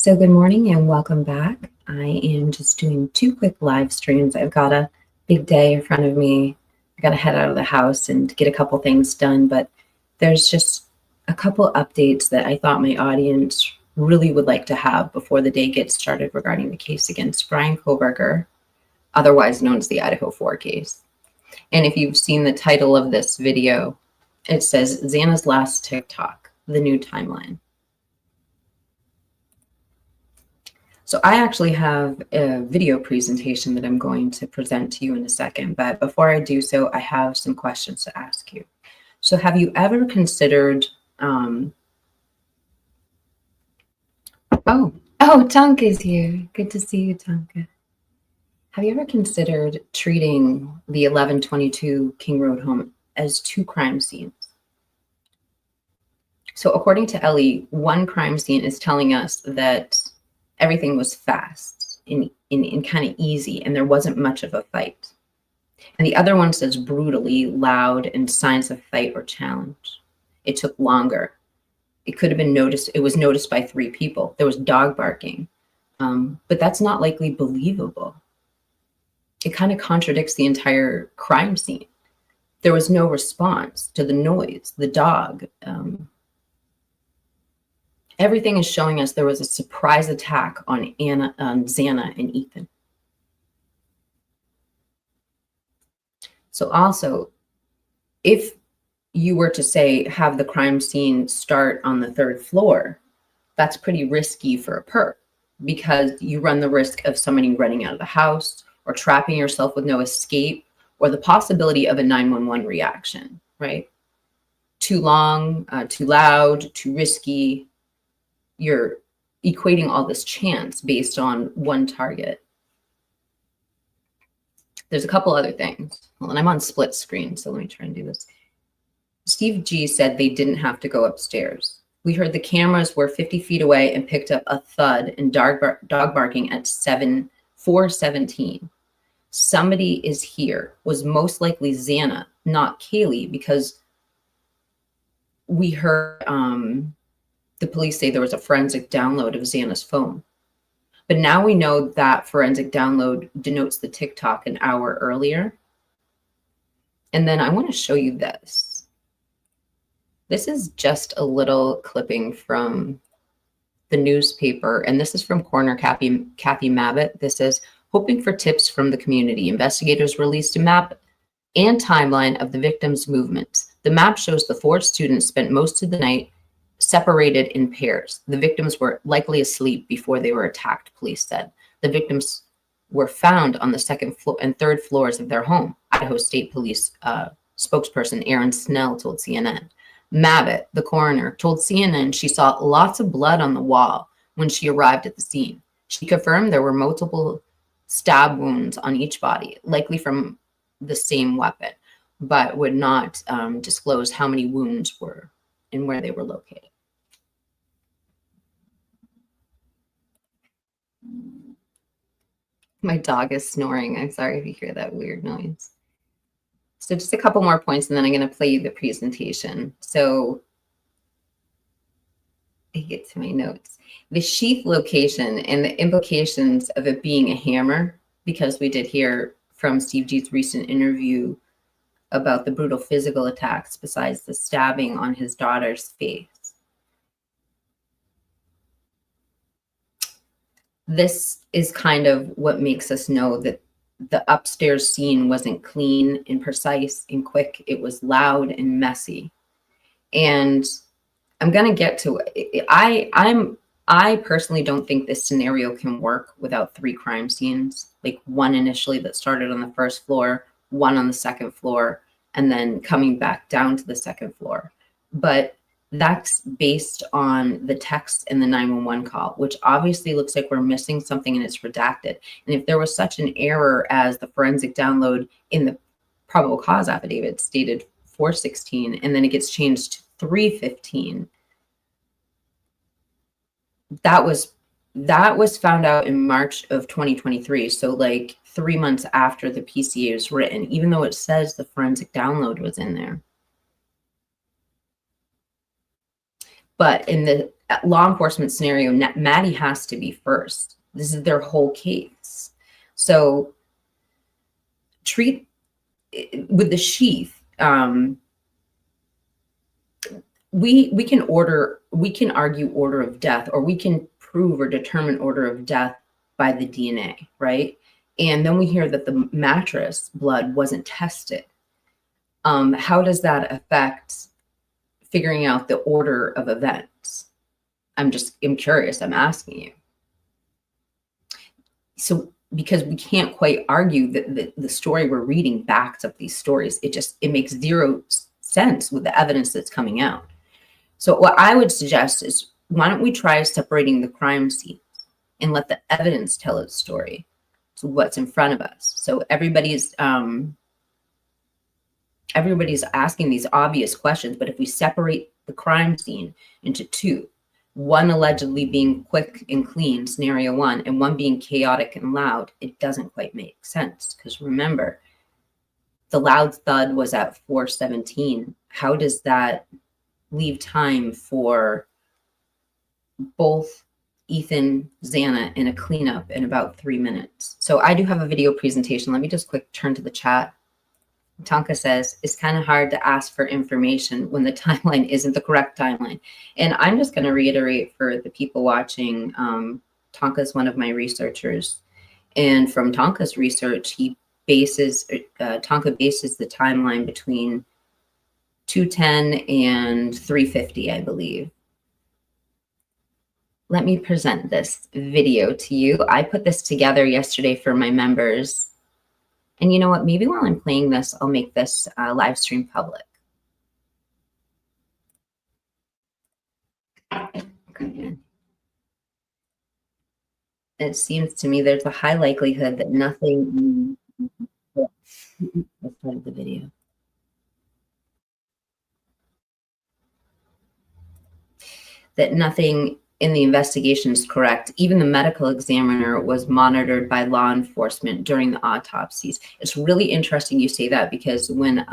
So good morning and welcome back. I am just doing two quick live streams. I've got a big day in front of me. I got to head out of the house and get a couple things done, but there's just a couple updates that I thought my audience really would like to have before the day gets started regarding the case against Brian Koberger, otherwise known as the Idaho 4 case. And if you've seen the title of this video, it says Xana's last TikTok, the new timeline. So I actually have a video presentation that I'm going to present to you in a second, but before I do so, I have some questions to ask you. So have you ever considered, Tonka's here. Good to see you, Tonka. Have you ever considered treating the 1122 King Road home as two crime scenes? So according to Ellie, one crime scene is telling us that everything was fast and kind of easy, and there wasn't much of a fight. And the other one says brutally, loud, and signs of fight or challenge. It took longer. It could have been noticed. It was noticed by 3 people. There was dog barking, but that's not likely believable. It kind of contradicts the entire crime scene. There was no response to the noise, the dog. Everything is showing us there was a surprise attack on Xana and Ethan. So also, if you were to say, have the crime scene start on the 3rd floor, that's pretty risky for a perp because you run the risk of somebody running out of the house or trapping yourself with no escape or the possibility of a 911 reaction, right? Too long, too loud, too risky. You're equating all this chance based on one target. There's a couple other things. Well, and I'm on split screen, so let me try and do this. Steve G said they didn't have to go upstairs. We heard the cameras were 50 feet away and picked up a thud and dog barking at 4:17. Somebody is here. Was most likely Xana, not Kaylee, because we heard the police say there was a forensic download of Xana's phone. But now we know that forensic download denotes the TikTok an hour earlier. And then I want to show you this. This is just a little clipping from the newspaper, and this is from Coroner Kathy Mabbitt. This is, hoping for tips from the community. Investigators released a map and timeline of the victims' movements. The map shows the 4 students spent most of the night separated in pairs. The victims were likely asleep before they were attacked, police said. The victims were found on the 2nd floor and 3rd floors of their home. Idaho State Police spokesperson Aaron Snell told CNN. Mabbitt, the coroner, told CNN she saw lots of blood on the wall when she arrived at the scene. She confirmed there were multiple stab wounds on each body, likely from the same weapon, but would not disclose how many wounds were and where they were located. My dog is snoring. I'm sorry if you hear that weird noise. So just a couple more points, and then I'm going to play you the presentation. So I get to my notes. The sheath location and the implications of it being a hammer, because we did hear from Steve G's recent interview about the brutal physical attacks besides the stabbing on his daughter's face. This is kind of what makes us know that the upstairs scene wasn't clean and precise and quick. It was loud and messy. And I'm going to get to it. I personally don't think this scenario can work without 3 crime scenes, like one initially that started on the 1st floor, one on the 2nd floor, and then coming back down to the 2nd floor. But that's based on the text and the 911 call, which obviously looks like we're missing something and it's redacted. And if there was such an error as the forensic download in the probable cause affidavit stated 4:16, and then it gets changed to 3:15, that was found out in March of 2023. So like 3 months after the PCA was written, even though it says the forensic download was in there. But in the law enforcement scenario, Maddie has to be first. This is their whole case. So treat with the sheath. We can argue order of death, or we can prove or determine order of death by the DNA, right? And then we hear that the mattress blood wasn't tested. How does that affect figuring out the order of events? I'm curious, I'm asking you. So, because we can't quite argue that the story we're reading backs up these stories. It makes zero sense with the evidence that's coming out. So what I would suggest is, why don't we try separating the crime scene and let the evidence tell its story to what's in front of us. So everybody's asking these obvious questions, but if we separate the crime scene into two, one allegedly being quick and clean, scenario one, and one being chaotic and loud, it doesn't quite make sense. Because remember, the loud thud was at 4:17. How does that leave time for both Ethan, Xana, and a cleanup in about 3 minutes? So I do have a video presentation. Let me just quick turn to the chat. Tonka says, it's kind of hard to ask for information when the timeline isn't the correct timeline. And I'm just going to reiterate for the people watching, Tonka is one of my researchers. And from Tonka's research, Tonka bases the timeline between 2:10 and 3:50, I believe. Let me present this video to you. I put this together yesterday for my members. And you know what? Maybe while I'm playing this, I'll make this live stream public. Okay. It seems to me there's a high likelihood that nothing. Let's start the video. That nothing in the investigation is correct. Even the medical examiner was monitored by law enforcement during the autopsies. It's really interesting you say that, because when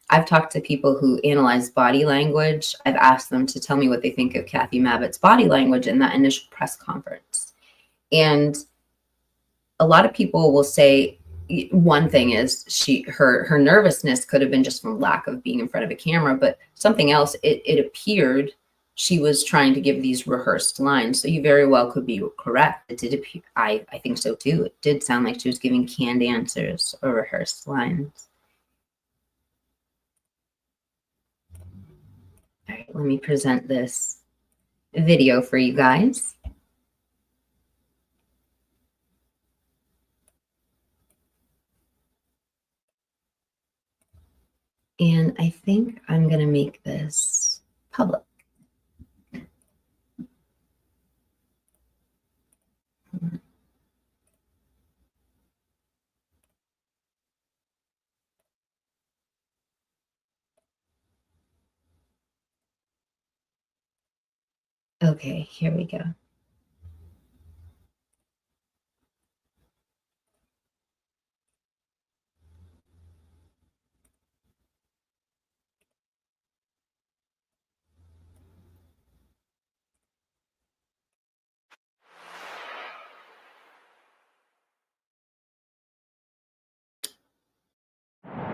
I've talked to people who analyze body language, I've asked them to tell me what they think of Kathy Mabbitt's body language in that initial press conference. And a lot of people will say, one thing is her nervousness could have been just from lack of being in front of a camera, but something else, it appeared she was trying to give these rehearsed lines. So you very well could be correct. It did appear, I think so too. It did sound like she was giving canned answers or rehearsed lines. All right, let me present this video for you guys. And I think I'm going to make this public. Okay, here we go.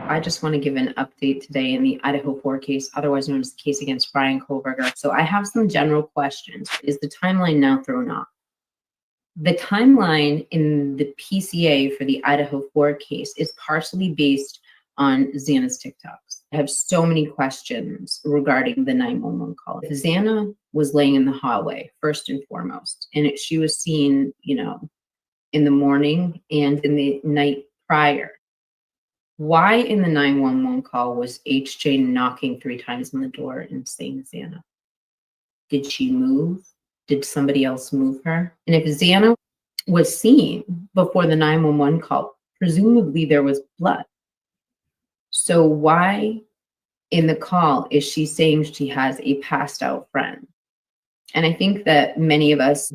I just want to give an update today in the Idaho 4 case, otherwise known as the case against Brian Kohlberger. So I have some general questions. Is the timeline now thrown off? The timeline in the PCA for the Idaho 4 case is partially based on Xana's TikToks. I have so many questions regarding the 911 call. If Xana was laying in the hallway, first and foremost, and she was seen, in the morning and in the night prior, why in the 911 call was HJ knocking 3 times on the door and saying Xana? Did she move? Did somebody else move her? And if Xana was seen before the 911 call, presumably there was blood. So why in the call is she saying she has a passed out friend? And I think that many of us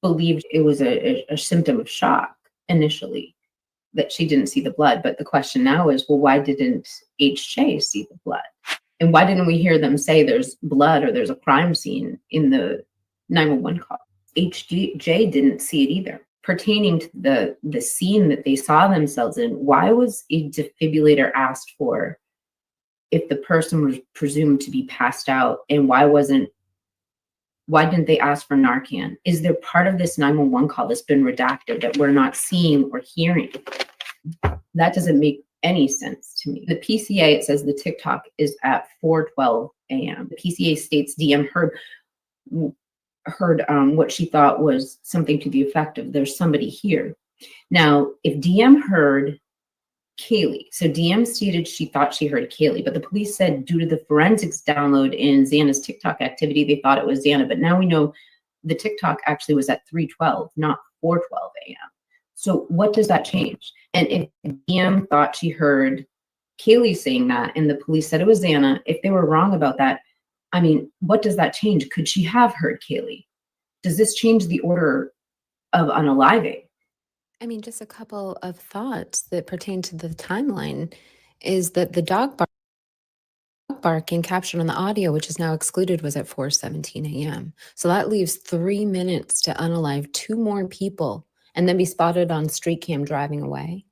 believed it was a symptom of shock initially, that she didn't see the blood. But the question now is, well, why didn't HJ see the blood? And why didn't we hear them say there's blood or there's a crime scene in the 911 call? HJ didn't see it either. Pertaining to the scene that they saw themselves in, why was a defibrillator asked for if the person was presumed to be passed out? And why didn't they ask for Narcan? Is there part of this 911 call that's been redacted that we're not seeing or hearing? That doesn't make any sense to me. The PCA, it says the TikTok is at 4:12 a.m. The PCA states DM heard what she thought was something to the effect of there's somebody here. Now, if DM heard Kaylee, so DM stated she thought she heard Kaylee, but the police said due to the forensics download in Xana's TikTok activity, they thought it was Xana. But now we know the TikTok actually was at 3:12, not 4:12 a.m. So what does that change? And if DM thought she heard Kaylee saying that and the police said it was Xana, if they were wrong about that, I mean, what does that change? Could she have heard Kaylee? Does this change the order of unaliving? I mean, just a couple of thoughts that pertain to the timeline is that the dog barking captured on the audio, which is now excluded, was at 4:17 a.m. So that leaves 3 minutes to unalive 2 more people and then be spotted on street cam driving away.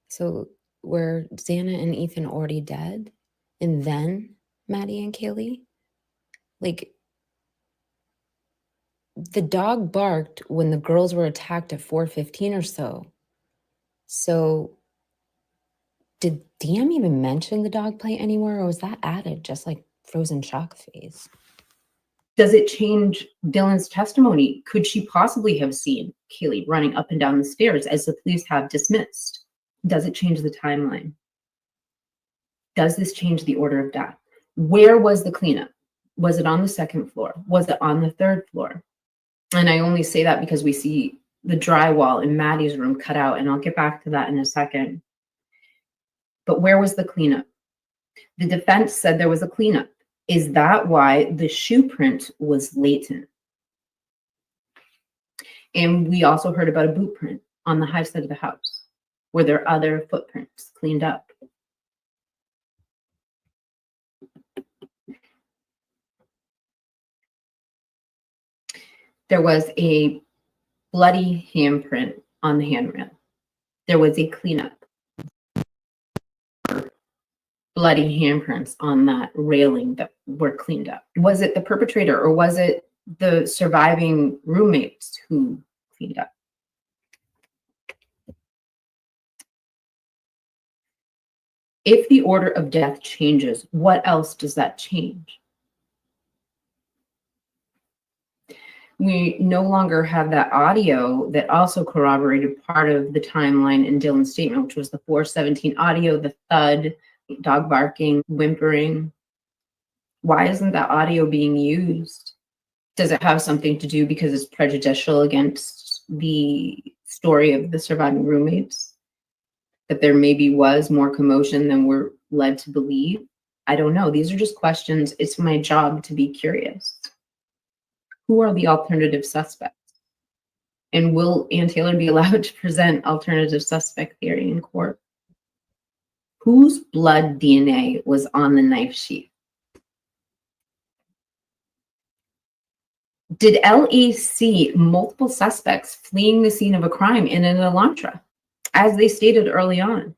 So were Xana and Ethan already dead? And then Maddie and Kaylee? Like, the dog barked when the girls were attacked at 4:15 or so. So did DM even mention the dog play anywhere, or was that added just like frozen shock phase? Does it change Dylan's testimony? Could she possibly have seen Kaylee running up and down the stairs as the police have dismissed? Does it change the timeline? Does this change the order of death? Where was the cleanup? Was it on the 2nd floor? Was it on the 3rd floor? And I only say that because we see the drywall in Maddies' room cut out, and I'll get back to that in a second. But where was the cleanup? The defense said there was a cleanup. Is that why the shoe print was latent? And we also heard about a boot print on the high side of the house. Were there other footprints cleaned up? There was a bloody handprint on the handrail. There was a cleanup. Bloody handprints on that railing that were cleaned up. Was it the perpetrator or was it the surviving roommates who cleaned up? If the order of death changes, what else does that change? We no longer have that audio that also corroborated part of the timeline in Dylan's statement, which was the 4:17 audio, the thud, dog barking, whimpering. Why isn't that audio being used? Does it have something to do because it's prejudicial against the story of the surviving roommates? That there maybe was more commotion than we're led to believe? I don't know. These are just questions. It's my job to be curious. Who are the alternative suspects? And will Ann Taylor be allowed to present alternative suspect theory in court? Whose blood DNA was on the knife sheath? Did LE see multiple suspects fleeing the scene of a crime in an Elantra, as they stated early on?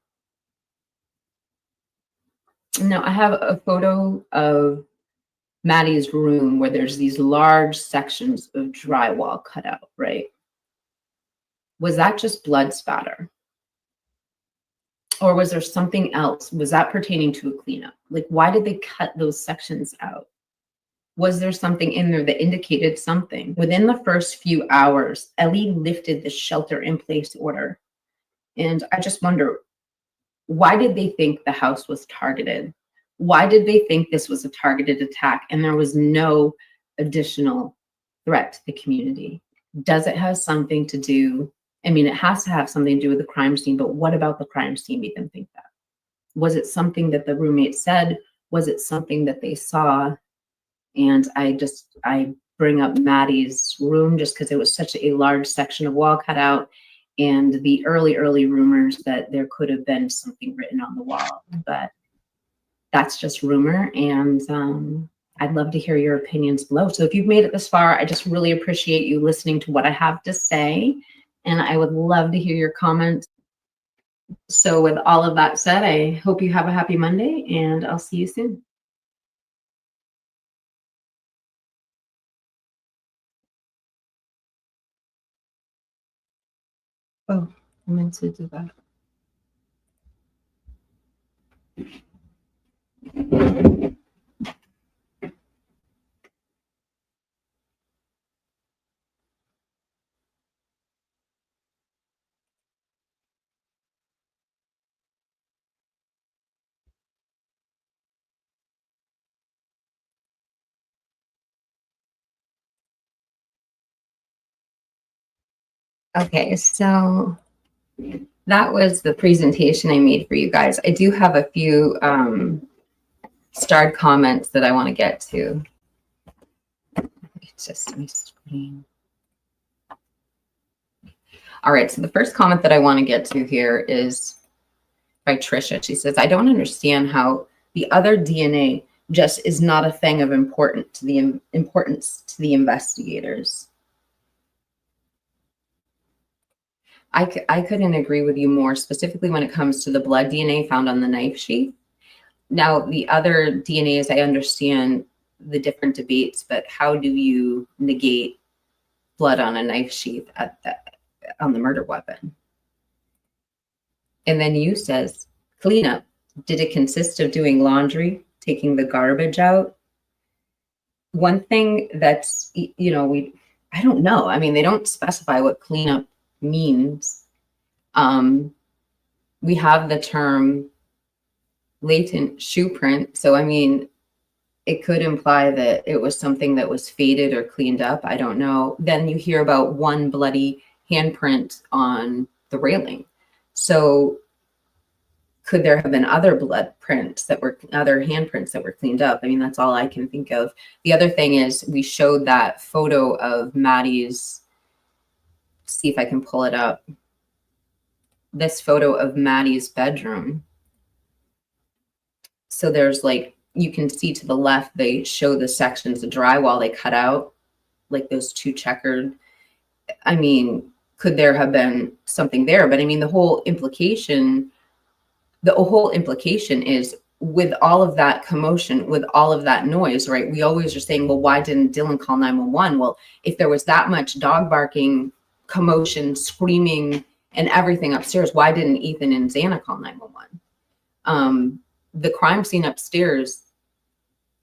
Now, I have a photo of Maddies' room where there's these large sections of drywall cut out, right? Was that just blood spatter? Or was there something else? Was that pertaining to a cleanup? Like, why did they cut those sections out? Was there something in there that indicated something? Within the first few hours, Ellie lifted the shelter in place order. And I just wonder, why did they think the house was targeted? Why did they think this was a targeted attack and there was no additional threat to the community? Does it have something to do? I mean, it has to have something to do with the crime scene, but what about the crime scene made them think that? Was it something that the roommate said? Was it something that they saw? And I bring up Maddies' room just because it was such a large section of wall cut out, and the early rumors that there could have been something written on the wall. But that's just rumor, and I'd love to hear your opinions below. So if you've made it this far, I just really appreciate you listening to what I have to say, and I would love to hear your comments. So with all of that said, I hope you have a happy Monday, and I'll see you soon. Oh, I meant to do that. Okay, so that was the presentation I made for you guys. I do have a few starred comments that I want to get to. It's just my screen. All right, so the first comment that I want to get to here is by Trisha. She says, I don't understand how the other DNA just is not a thing of importance to the investigators. I couldn't agree with you more, specifically when it comes to the blood DNA found on the knife sheath. Now, the other DNAs, I understand the different debates, but how do you negate blood on a knife sheath on the murder weapon? And then you says, cleanup. Did it consist of doing laundry, taking the garbage out? One thing that's, I don't know. I mean, they don't specify what cleanup means. We have the term latent shoe print. So, I mean, it could imply that it was something that was faded or cleaned up. I don't know. Then you hear about one bloody handprint on the railing. So could there have been other other handprints that were cleaned up? I mean, that's all I can think of. The other thing is we showed that photo of Maddie's, see if I can pull it up. This photo of Maddie's bedroom. So there's like, you can see to the left, they show the sections of drywall they cut out, like those two checkered. I mean, could there have been something there? But I mean, the whole implication is with all of that commotion, with all of that noise, right? We always are saying, well, why didn't Dylan call 911? Well, if there was that much dog barking, commotion, screaming, and everything upstairs, why didn't Ethan and Xana call 911? The crime scene upstairs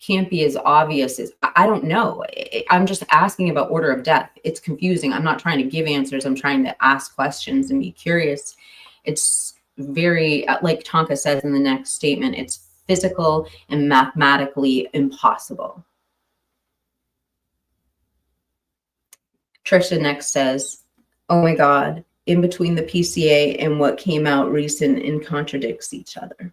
can't be as obvious as, I don't know. I'm just asking about order of death. It's confusing. I'm not trying to give answers. I'm trying to ask questions and be curious. It's very, like Tonka says in the next statement, it's physical and mathematically impossible. Trisha next says, oh my God, in between the PCA and what came out recent and contradicts each other.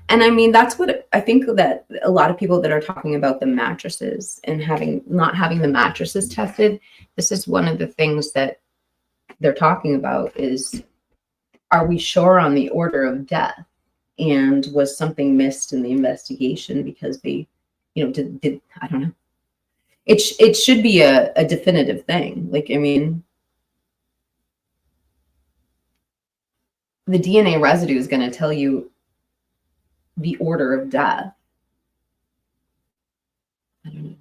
And I mean, that's what I think, that a lot of people that are talking about the mattresses and not having the mattresses tested, this is one of the things that they're talking about is, are we sure on the order of death? And was something missed in the investigation because they, did I don't know. It should be a definitive thing. Like, I mean, the DNA residue is going to tell you the order of death. I don't know.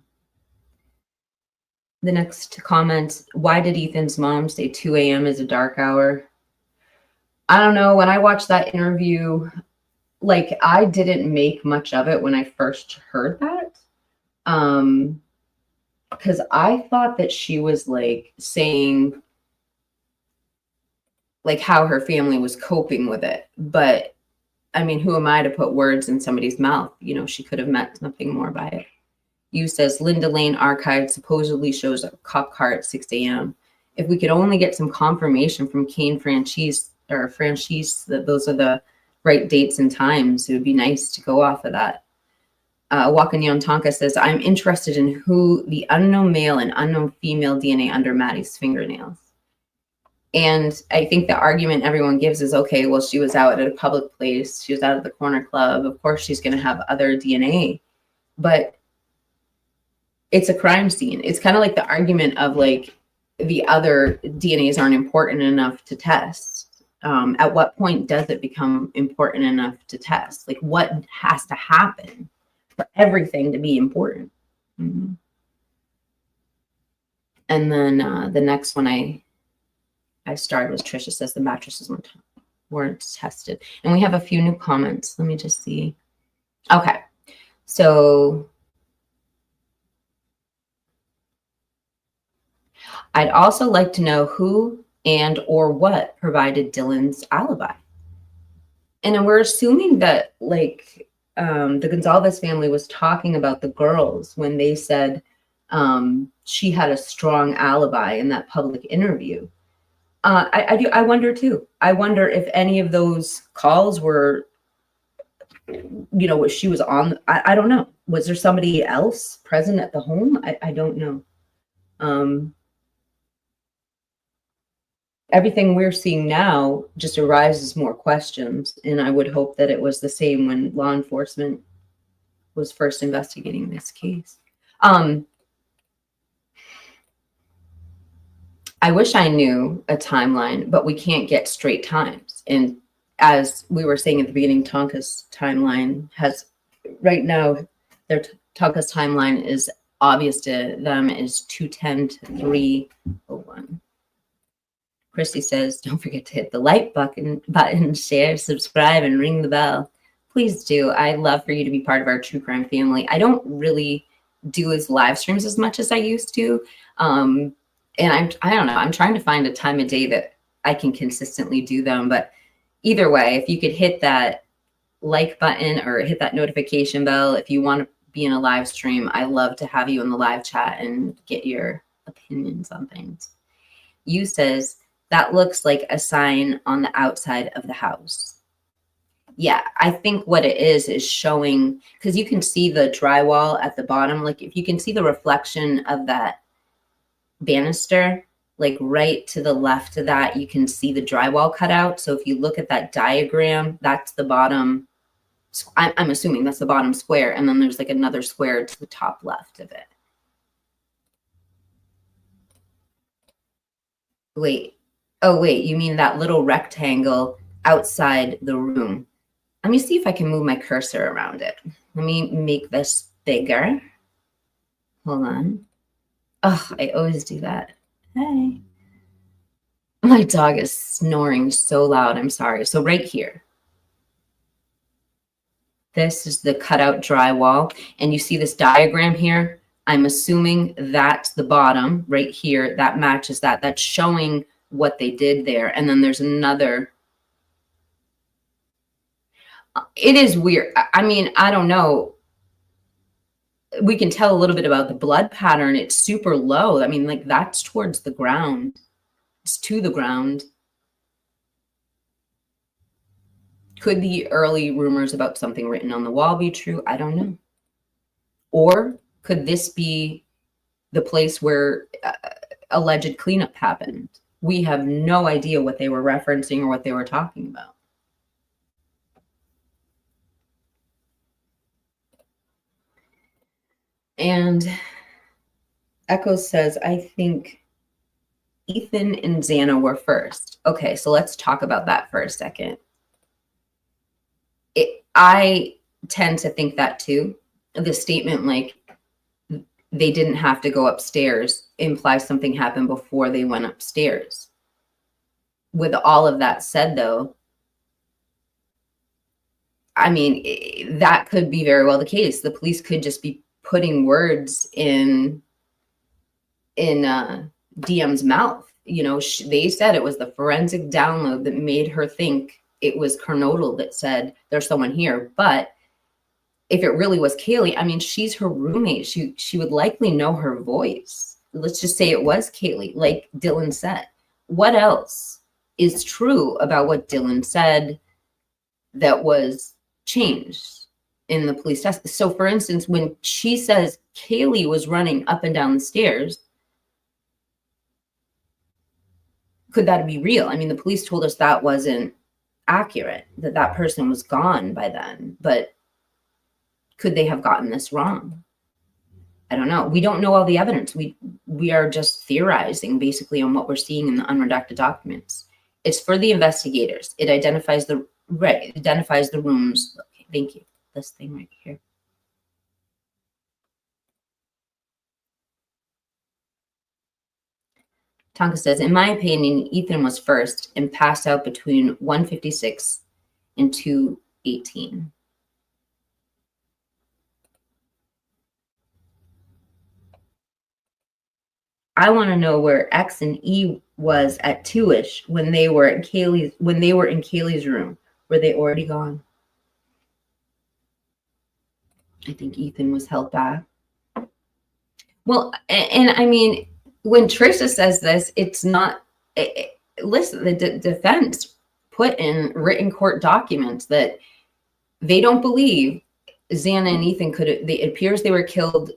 The next comment, why did Ethan's mom say 2 a.m. is a dark hour? I don't know. When I watched that interview, like, I didn't make much of it when I first heard that. Because I thought that she was like saying like how her family was coping with it. But I mean, who am I to put words in somebody's mouth? She could have meant something more by it. You says Linda Lane archive supposedly shows a cop car at 6 a.m. If we could only get some confirmation from Kane Franchise that those are the right dates and times, it would be nice to go off of that. Wakanyon Tonka says, I'm interested in who the unknown male and unknown female DNA under Maddie's fingernails. And I think the argument everyone gives is, okay, well, she was out at a public place. She was out at the corner club. Of course, she's going to have other DNA. But it's a crime scene. It's kind of like the argument of like the other DNAs aren't important enough to test. At what point does it become important enough to test? Like what has to happen for everything to be important? Mm-hmm. And then the next one I started was Trisha says the mattresses weren't tested. And we have a few new comments. Let me just see. Okay. So I'd also like to know who and or what provided Dylan's alibi. And we're assuming that like the Gonzalez family was talking about the girls when they said she had a strong alibi in that public interview. I wonder too. I wonder if any of those calls were, you know, she was on. I don't know. Was there somebody else present at the home? I don't know. Everything we're seeing now just arises more questions, and I would hope that it was the same when law enforcement was first investigating this case. I wish I knew a timeline, but we can't get straight times. And as we were saying at the beginning, Tonka's timeline has, right now, Tonka's timeline is obvious to them is 2:10 to 3:01. Christy says, don't forget to hit the like button, share, subscribe, and ring the bell. Please do. I'd love for you to be part of our true crime family. I don't really do his live streams as much as I used to. And I don't know, I'm trying to find a time of day that I can consistently do them. But either way, if you could hit that like button or hit that notification bell, if you want to be in a live stream, I love to have you in the live chat and get your opinions on things. You says, that looks like a sign on the outside of the house. Yeah, I think what it is showing, because you can see the drywall at the bottom. Like if you can see the reflection of that banister, like right to the left of that, you can see the drywall cut out. So if you look at that diagram, that's the bottom. I'm assuming that's the bottom square. And then there's like another square to the top left of it. Wait. Oh, wait, you mean that little rectangle outside the room? Let me see if I can move my cursor around it. Let me make this bigger. Hold on. Oh, I always do that. Hey. My dog is snoring so loud. I'm sorry. So right here. This is the cutout drywall. And you see this diagram here? I'm assuming that's the bottom right here. That matches that. That's showing what they did there. And then there's another. It is weird. I mean, I don't know. We can tell a little bit about the blood pattern. It's super low. I mean, like that's towards the ground. It's to the ground. Could the early rumors about something written on the wall be true? I don't know. Or could this be the place where alleged cleanup happened? We have no idea what they were referencing or what they were talking about. And Ekko says, I think Ethan and Xana were first. Okay, so let's talk about that for a second. I tend to think that too. The statement like they didn't have to go upstairs implies something happened before they went upstairs. With all of that said, though, I mean, that could be very well the case. The police could just be putting words in DM's mouth. You know, they said it was the forensic download that made her think it was Kernodle that said there's someone here. But if it really was Kaylee, I mean, she's her roommate. She would likely know her voice. Let's just say it was Kaylee, like Dylan said. What else is true about what Dylan said that was changed in the police test? So for instance, when she says Kaylee was running up and down the stairs, could that be real? I mean, the police told us that wasn't accurate, that that person was gone by then, but could they have gotten this wrong? I don't know. We don't know all the evidence. We are just theorizing basically on what we're seeing in the unredacted documents. It's for the investigators. It identifies the right, it identifies the rooms. Okay, thank you. This thing right here. Tonka says, in my opinion, Ethan was first and passed out between 1:56 and 2:18. I want to know where X and E was at 2-ish when they were in Kaylee's room. Were they already gone? I think Ethan was held back. Well, and I mean, when Trisha says this, it's not. Listen, the defense put in written court documents that they don't believe Xana and Ethan could. It appears they were killed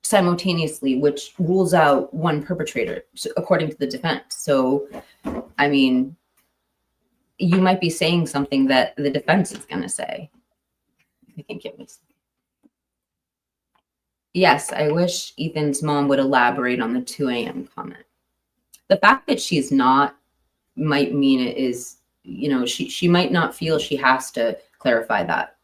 simultaneously, which rules out one perpetrator, according to the defense. So, I mean, you might be saying something that the defense is going to say. I think it was. Yes, I wish Ethan's mom would elaborate on the 2 a.m. comment. The fact that she's not might mean it is, you know, she might not feel she has to clarify that.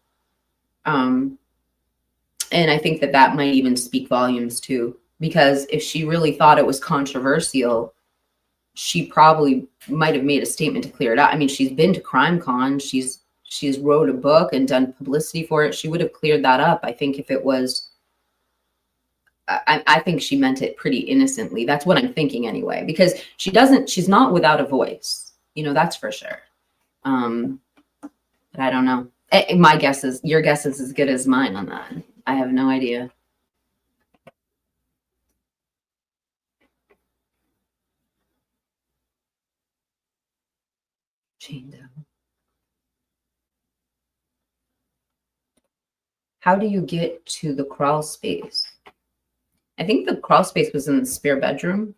And I think that that might even speak volumes too, because if she really thought it was controversial, she probably might have made a statement to clear it up. I mean, she's been to CrimeCon, she's wrote a book and done publicity for it. She would have cleared that up. I think if it was, I think she meant it pretty innocently. That's what I'm thinking anyway, because she's not without a voice, you know, that's for sure. But I don't know. My guess is, your guess is as good as mine on that. I have no idea. Chained down. How do you get to the crawl space? I think the crawl space was in the spare bedroom,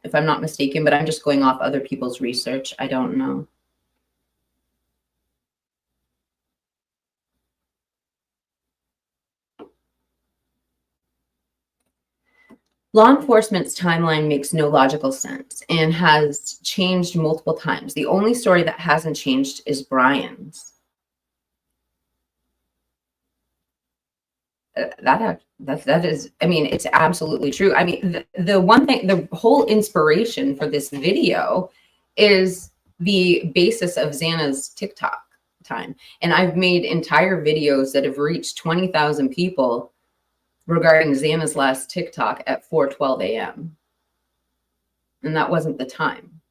if I'm not mistaken, but I'm just going off other people's research. I don't know. Law enforcement's timeline makes no logical sense and has changed multiple times. The only story that hasn't changed is Brian's. That is, I mean, it's absolutely true. I mean, the one thing, the whole inspiration for this video is the basis of Xana's TikTok time. And I've made entire videos that have reached 20,000 people regarding Xana's last TikTok at 4:12 a.m. And that wasn't the time.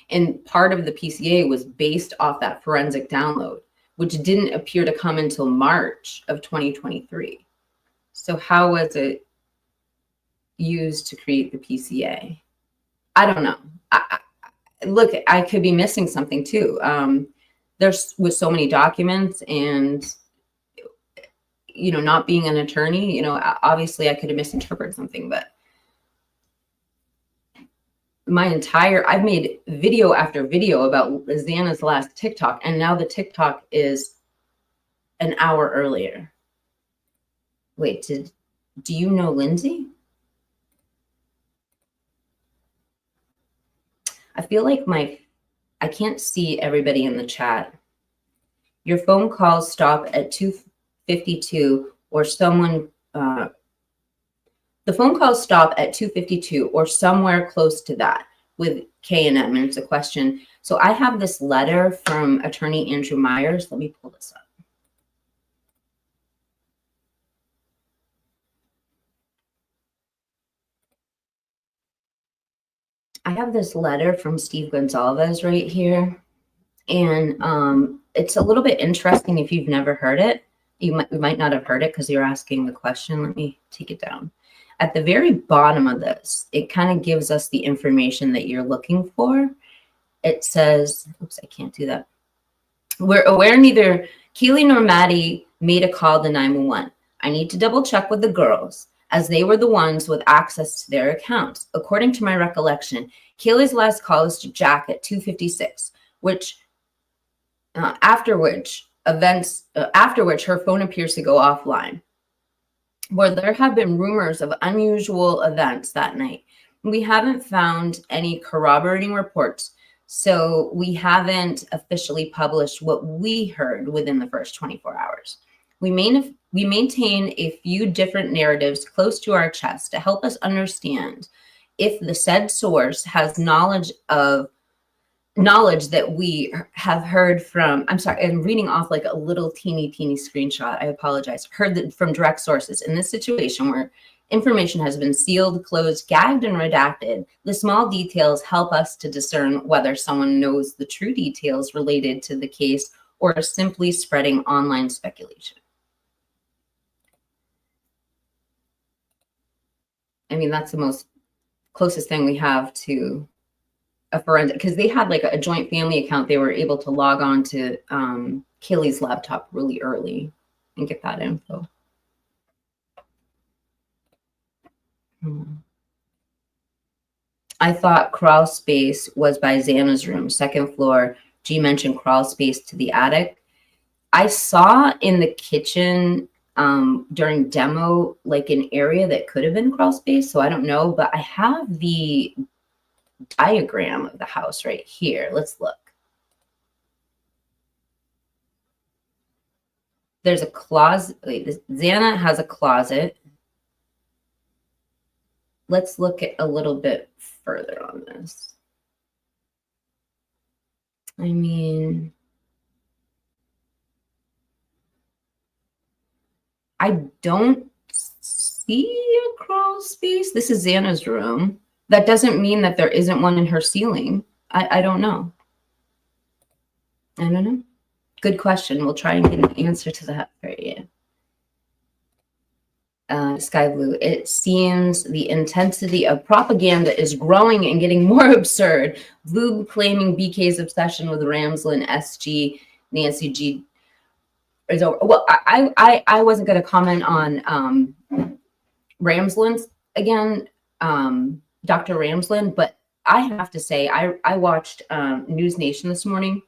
And part of the PCA was based off that forensic download, which didn't appear to come until March of 2023. So how was it used to create the PCA? I don't know. Look, I could be missing something too. There's with so many documents and, you know, not being an attorney, you know, obviously I could have misinterpreted something, but I've made video after video about Xana's last TikTok, and now the TikTok is an hour earlier. Wait, do you know Lindsay? I feel like I can't see everybody in the chat. Your phone calls stop at 2:52 or someone, the phone calls stop at 2:52 or somewhere close to that with K&M, and it's a question. So I have this letter from attorney Andrew Myers. Let me pull this up. I have this letter from Steve Gonzalez right here. And it's a little bit interesting if you've never heard it. You might not have heard it because you're asking the question. Let me take it down. At the very bottom of this, it kind of gives us the information that you're looking for. It says, oops, I can't do that. We're aware neither Keely nor Maddie made a call to 911. I need to double check with the girls, as they were the ones with access to their accounts. According to my recollection, Kaylee's last call is to Jack at 2:56, which after which her phone appears to go offline. Where there have been rumors of unusual events that night. We haven't found any corroborating reports, so we haven't officially published what we heard within the first 24 hours. We maintain a few different narratives close to our chest to help us understand if the said source has knowledge that we have heard from, I'm sorry, I'm reading off like a little teeny screenshot. I apologize. Heard that from direct sources. In this situation where information has been sealed, closed, gagged, and redacted, the small details help us to discern whether someone knows the true details related to the case or is simply spreading online speculation. I mean, that's the most closest thing we have to a forensic, because they had like a joint family account. They were able to log on to Kaylee's laptop really early and get that info. I thought crawl space was by Xana's room, second floor. G mentioned crawl space to the attic. I saw in the kitchen during demo like an area that could have been crawl space, so I don't know, but I have the diagram of the house right here. Let's look. There's a closet. Wait, Xana has a closet. Let's look at a little bit further on this. I mean, I don't see a crawl space. This is Xana's room. That doesn't mean that there isn't one in her ceiling. I don't know. I don't know. Good question. We'll try and get an answer to that for you. Sky Blue, it seems the intensity of propaganda is growing and getting more absurd. Blue claiming BK's obsession with Ramslin, SG, Nancy G is over. Well, I wasn't going to comment on Ramslin's again, Dr. Ramslin, but I have to say, I watched News Nation this morning.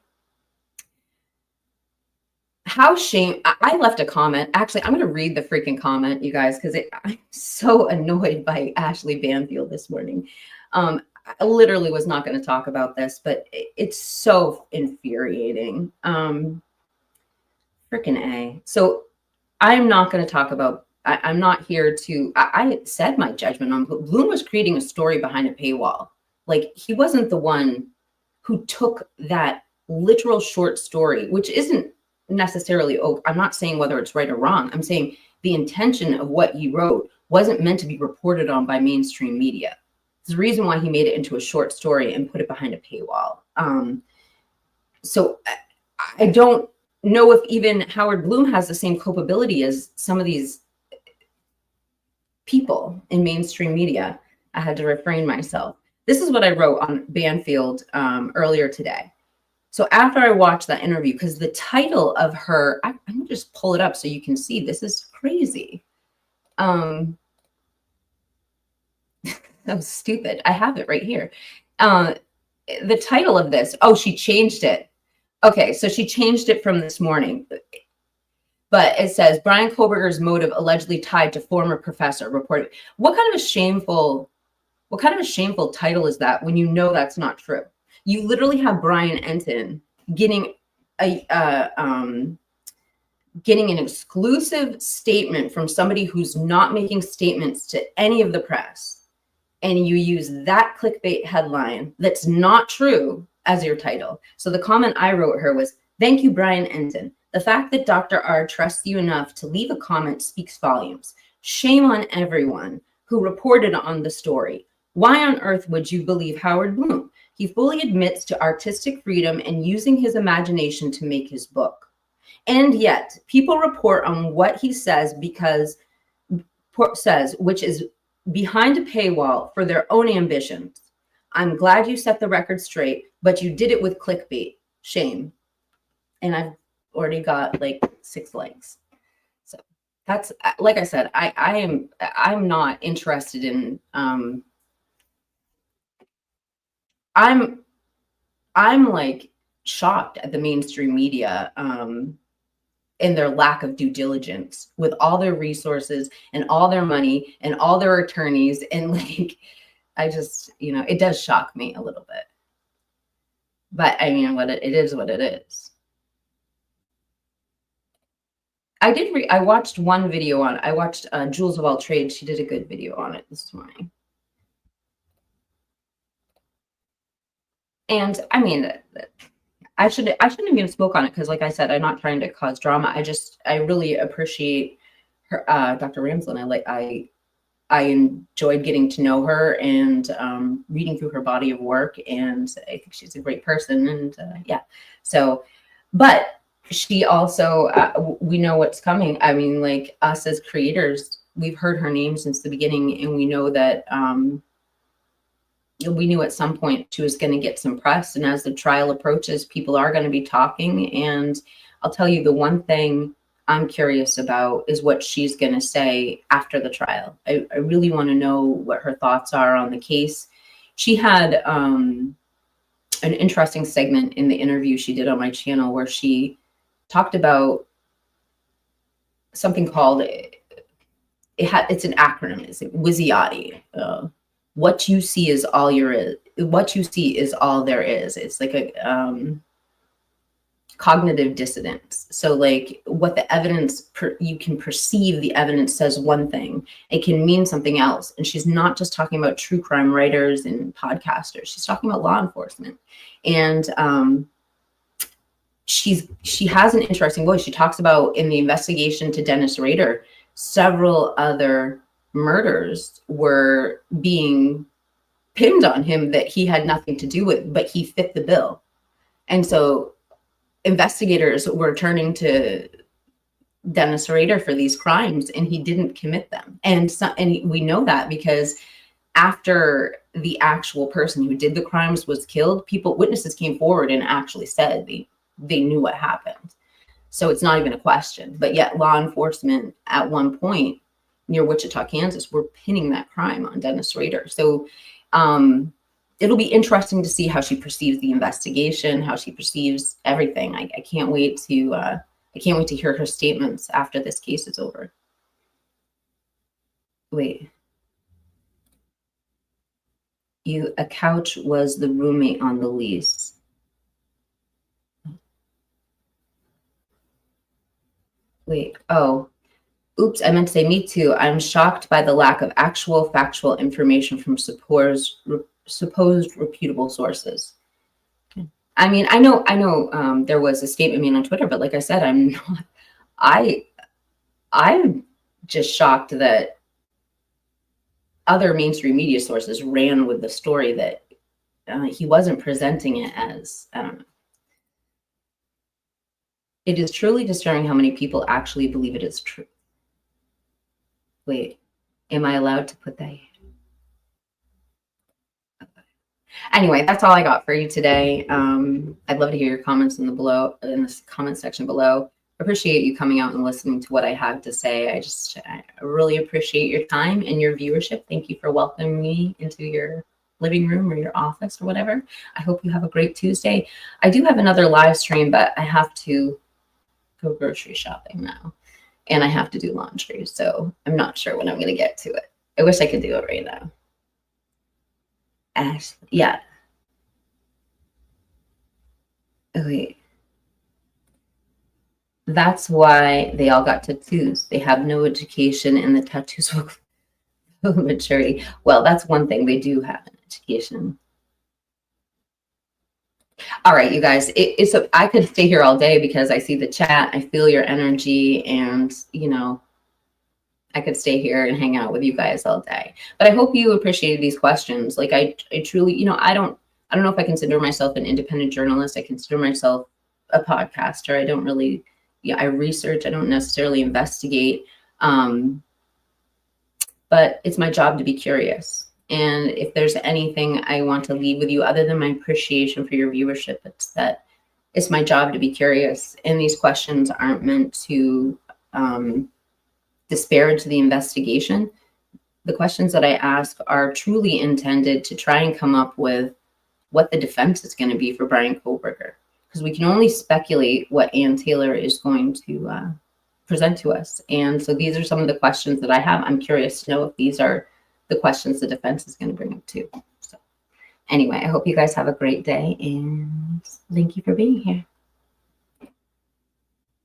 How shame, I left a comment. Actually, I'm going to read the freaking comment, you guys, because I'm so annoyed by Ashley Banfield this morning. I literally was not going to talk about this, but it's so infuriating. Freaking A. So I'm not going to talk about, I'm not here to, I said my judgment on Bloom was creating a story behind a paywall. Like, he wasn't the one who took that literal short story, which isn't necessarily, I'm not saying whether it's right or wrong. I'm saying the intention of what he wrote wasn't meant to be reported on by mainstream media. There's a reason why he made it into a short story and put it behind a paywall. So I don't know if even Howard Bloom has the same culpability as some of these people in mainstream media. I had to refrain myself. This is what I wrote on Banfield earlier today. So after I watched that interview, because the title of her, I'm gonna just pull it up so you can see. This is crazy. That was stupid. I have it right here. The title of this, oh, she changed it. Okay, so she changed it from this morning. But it says, Brian Koberger's motive allegedly tied to former professor reported. What kind of a shameful title is that when you know that's not true? You literally have Brian Enton getting an exclusive statement from somebody who's not making statements to any of the press, and you use that clickbait headline that's not true as your title. So the comment I wrote her was, "Thank you, Brian Enton. The fact that Dr. R trusts you enough to leave a comment speaks volumes. Shame on everyone who reported on the story. Why on earth would you believe Howard Bloom? He fully admits to artistic freedom and using his imagination to make his book. And yet people report on what he says which is behind a paywall for their own ambitions. I'm glad you set the record straight, but you did it with clickbait. Shame." And I've already got like 6 likes. So that's, like I said, I'm not interested in I'm like shocked at the mainstream media and their lack of due diligence with all their resources and all their money and all their attorneys. And like, I just, it does shock me a little bit. But I mean, it is what it is. I watched one video on, I watched Jules of All Trades. She did a good video on it this morning. And I mean, I shouldn't even spoke on it because, like I said, I'm not trying to cause drama. I really appreciate her, Dr. Ramsland. I enjoyed getting to know her and reading through her body of work, and I think she's a great person. And yeah, so, but she also, we know what's coming. I mean, like us as creators, we've heard her name since the beginning, and we know that we knew at some point she was going to get some press. And as the trial approaches, people are going to be talking. And I'll tell you, the one thing I'm curious about is what she's going to say after the trial. I really want to know what her thoughts are on the case. She had an interesting segment in the interview she did on my channel where she talked about something called, it's an acronym, it's WYSIATI. What you see is all what you see is all there is. It's like a cognitive dissonance. So like what the evidence, you can perceive the evidence says one thing, it can mean something else. And she's not just talking about true crime writers and podcasters. She's talking about law enforcement. And she has an interesting voice. She talks about in the investigation to Dennis Rader, several other murders were being pinned on him that he had nothing to do with, but he fit the bill. And so investigators were turning to Dennis Rader for these crimes, and he didn't commit them. And we know that because after the actual person who did the crimes was killed, witnesses came forward and actually said they knew what happened. So it's not even a question. But yet law enforcement at one point near Wichita, Kansas, were pinning that crime on Dennis Rader. So it'll be interesting to see how she perceives the investigation, how she perceives everything. I can't wait to hear her statements after this case is over. Wait. A couch was the roommate on the lease. Wait, oh. Oops, I meant to say me too. I'm shocked by the lack of actual factual information from supposed reputable sources. I mean, I know there was a statement made on Twitter, but like I said, I'm just shocked that other mainstream media sources ran with the story that he wasn't presenting it as, I don't know. It is truly disturbing how many people actually believe it is true. Wait, am I allowed to put that here? Anyway, that's all I got for you today. I'd love to hear your comments in the comment section below. Appreciate you coming out and listening to what I have to say. I really appreciate your time and your viewership. Thank you for welcoming me into your living room or your office or whatever. I hope you have a great Tuesday. I do have another live stream, but I have to go grocery shopping now. And I have to do laundry, so I'm not sure when I'm going to get to it. I wish I could do it right now. Ashley, yeah. Oh, wait. That's why they all got tattoos. They have no education, and the tattoos will maturity. Well, that's one thing. They do have an education. All right, you guys, I could stay here all day because I see the chat, I feel your energy, and I could stay here and hang out with you guys all day. But I hope you appreciated these questions. Like I truly, I don't know if I consider myself an independent journalist. I consider myself a podcaster. I don't really, I research, I don't necessarily investigate. But it's my job to be curious. And if there's anything I want to leave with you other than my appreciation for your viewership, it's that it's my job to be curious. And these questions aren't meant to disparage the investigation. The questions that I ask are truly intended to try and come up with what the defense is going to be for Brian Koberger, because we can only speculate what Ann Taylor is going to present to us. And so these are some of the questions that I have. I'm curious to know if these are the questions the defense is going to bring up too. So anyway, I hope you guys have a great day, and thank you for being here.